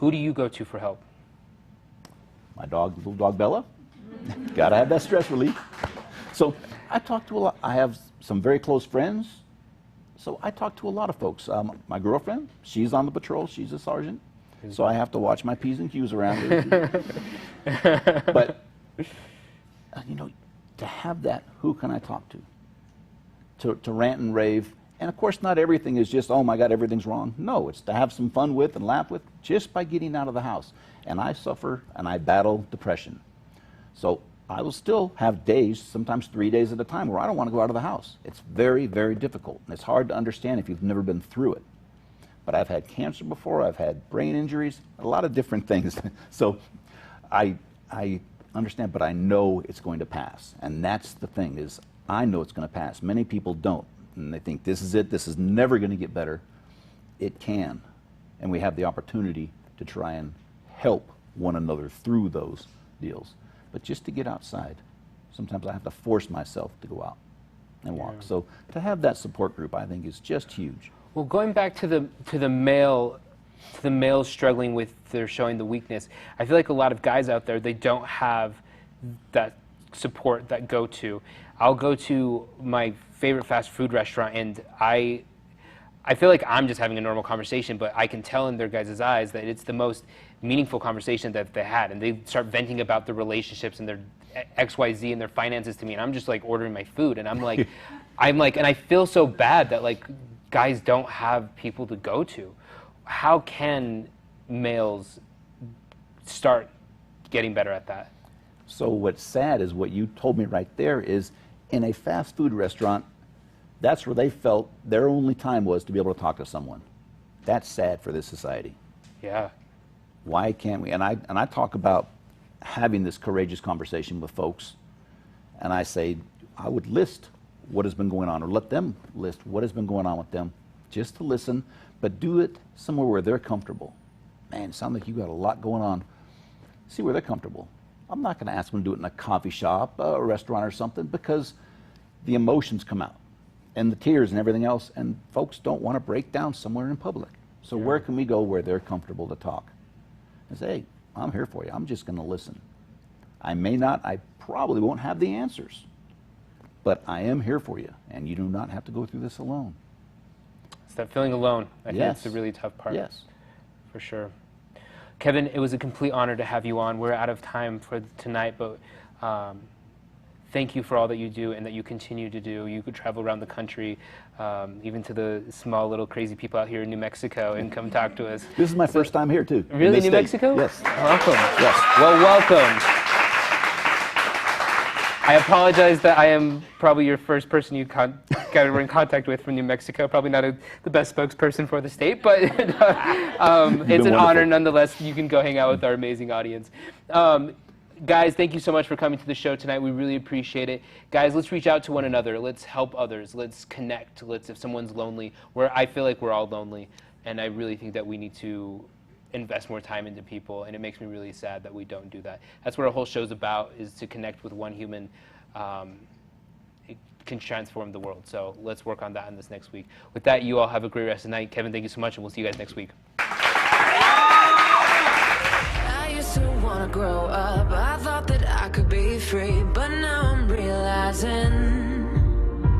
Who do you go to for help? My dog, little dog Bella. Gotta have that stress relief. So I talk to a lot. I have some very close friends. So I talk to a lot of folks. My girlfriend, she's on the patrol. She's a sergeant. So I have to watch my P's and Q's around her. But, you know, to have that, who can I talk to? To rant and rave. And of course, not everything is just, oh my God, everything's wrong. No, it's to have some fun with and laugh with just by getting out of the house. And I suffer and I battle depression. So I will still have days, sometimes 3 days at a time, where I don't want to go out of the house. It's very, very difficult. And it's hard to understand if you've never been through it. But I've had cancer before, I've had brain injuries, a lot of different things. So I understand, but I know it's going to pass. And that's the thing, is I know it's going to pass. Many people don't. And they think this is it, this is never going to get better. It can. And we have the opportunity to try and help one another through those deals. But just to get outside, sometimes I have to force myself to go out and walk. Yeah. So to have that support group, I think, is just huge. Well, going back to the males struggling with their showing the weakness, I feel like a lot of guys out there, they don't have that support, that go-to. I'll go to my favorite fast food restaurant, and I feel like I'm just having a normal conversation, but I can tell in their guys' eyes that it's the most meaningful conversation that they had, and they start venting about their relationships and their XYZ and their finances to me, and I'm just like ordering my food, and I'm like, and I feel so bad that like guys don't have people to go to. How can males start getting better at that? So what's sad is what you told me right there is, in a fast food restaurant, that's where they felt their only time was to be able to talk to someone. That's sad for this society. Yeah. Why can't we? And I talk about having this courageous conversation with folks, and I say I would list what has been going on, or let them list what has been going on with them, just to listen, but do it somewhere where they're comfortable. Man, it sounds like you got a lot going on. See where they're comfortable. I'm not going to ask them to do it in a coffee shop, a restaurant or something, because the emotions come out and the tears and everything else, and folks don't want to break down somewhere in public. So yeah. Where can we go where they're comfortable to talk? And say, hey, I'm here for you. I'm just going to listen. I probably won't have the answers, but I am here for you, and you do not have to go through this alone. It's that feeling alone. I think Yes. it's a really tough part. Yes. For sure. Kevin, it was a complete honor to have you on. We're out of time for tonight, but thank you for all that you do and that you continue to do. You could travel around the country, even to the small little crazy people out here in New Mexico, and come talk to us. This is my first time here, too. Really, New Mexico? Yes. Welcome. Yes. Well, welcome. I apologize that I am probably your first person you got in contact with from New Mexico. Probably not the best spokesperson for the state, but it's an honor nonetheless. You can go hang out with our amazing audience. Guys, thank you so much for coming to the show tonight. We really appreciate it. Guys, let's reach out to one another. Let's help others. Let's connect. If someone's lonely, I feel like we're all lonely, and I really think that we need to invest more time into people, and it makes me really sad that we don't do that. That's what our whole show's about, is to connect with one human. It can transform the world. So let's work on that in this next week. With that, you all have a great rest of the night. Kevin, thank you so much, and we'll see you guys next week. I used to want to grow up. I thought that I could be free, but now I'm realizing